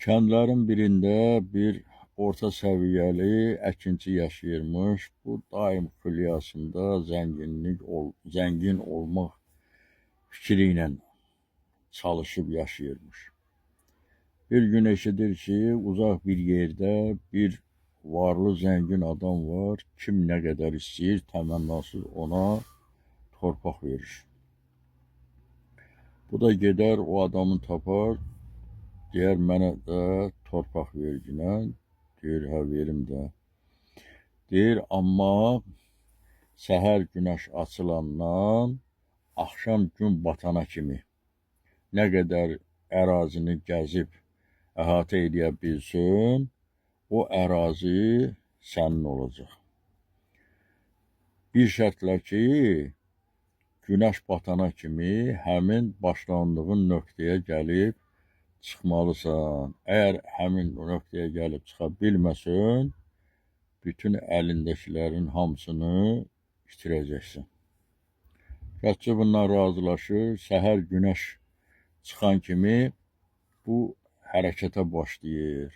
Kəndlərin birində bir orta səviyyəli əkinçi yaşayırmış. Bu daim xülyasında zəngin olmaq fikri ilə çalışıb yaşayırmış. Bir gün eşidir ki, uzaq bir yerdə bir varlı zəngin adam var. Kim nə qədər istəyir, təmənnasız ona torpaq verir. Bu da gedər o adamı tapar, deyər mənə də torpaq verginə. Deyir, hə verim də. Deyir, amma səhər günəş açılandan axşam gün batana kimi nə qədər ərazini gəzib əhatə edə bilsin, o ərazi sənin olacaq. Bir şərtlə ki, günəş batana kimi həmin başlandığın nöqtəyə gəlib çıxmalısan. Əgər həmin nöqtəyə gəlib çıxa bilməsən, bütün əlindəkilərin hamısını itirəcəksən. Gəldikcə bundan razılaşır, səhər günəş çıxan kimi bu hərəkətə başlayır.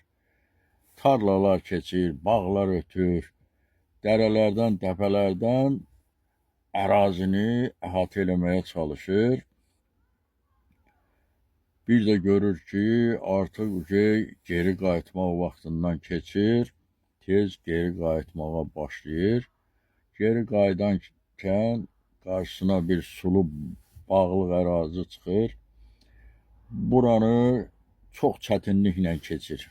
Tarlalar keçir, bağlar ötür, dərələrdən, dəpələrdən ərazini əhatə eləməyə çalışır. Bir də görür ki, artıq geri qayıtmaq vaxtından keçir, tez geri qayıtmağa başlayır. Geri qayıdankən qarşısına bir sulu bağlıq ərazi çıxır. Buranı çox çətinliklə keçir.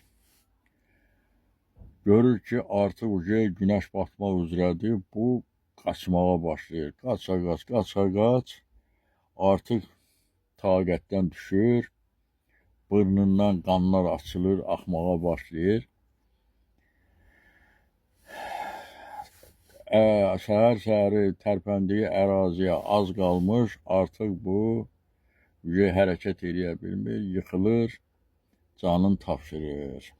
Görür ki, artıq günəş batmaq üzrədir, bu qaçmağa başlayır. Qaç, artıq taqətdən düşür, burnundan qanlar açılır, axmağa başlayır. Səhər-səhəri tərpəndiyi əraziyə az qalmış, artıq bu hərəkət edə bilmir, yıxılır, canın tapşırır.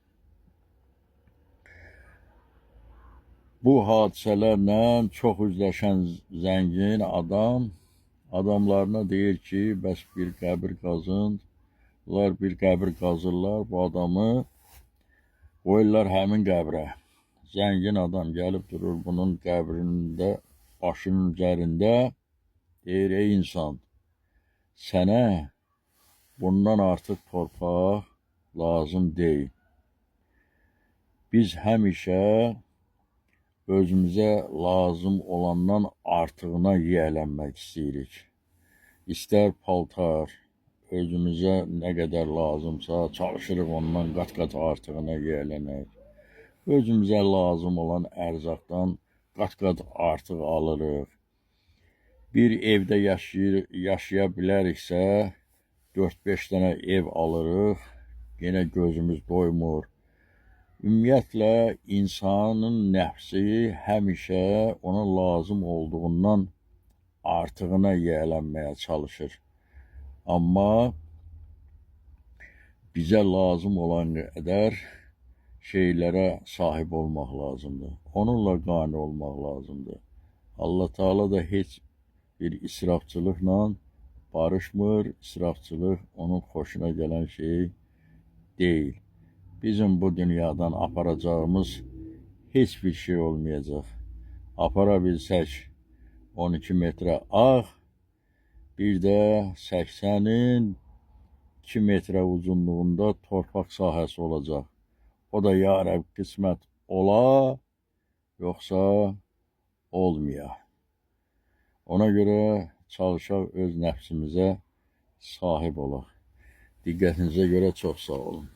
Bu hadisələrlə çox üzləşən zəngin adam adamlarına deyir ki, bəs bir qəbir qazın. Bunlar bir qəbir qazırlar, bu adamı qoyurlar həmin qəbrə. Zəngin adam gəlib durur bunun qəbrində, başının üzərində, deyir, ey insan, sənə bundan artıq torpaq lazım deyil. Biz həmişə özümüzə lazım olandan artığına yiyələnmək istəyirik. İstər paltar, özümüzə nə qədər lazımsa çalışırıq ondan qat-qat artığına yiyələnək. Özümüzə lazım olan ərzaqdan qat-qat artıq alırıq. Bir evdə yaşaya biləriksə, 4-5 dənə ev alırıq, yenə gözümüz doymur. Ümumiyyətlə, insanın nəfsi həmişə ona lazım olduğundan artığına yiyələnməyə çalışır. Amma bizə lazım olan qədər şeylərə sahib olmaq lazımdır. Onunla qane olmaq lazımdır. Allah Teala da heç bir israfçılıqla barışmır. İsrafçılıq onun xoşuna gələn şey deyil. Bizim bu dünyadan aparacağımız heç bir şey olmayacaq. Apara bilsək 12 metrə ağ, bir də 80-in 2 metrə uzunluğunda torpaq sahəsi olacaq. O da ya Rəbb qismət ola, yoxsa olmaya. Ona görə çalışaq öz nəfsimizə sahib olaq. Diqqətinizə görə çox sağ olun.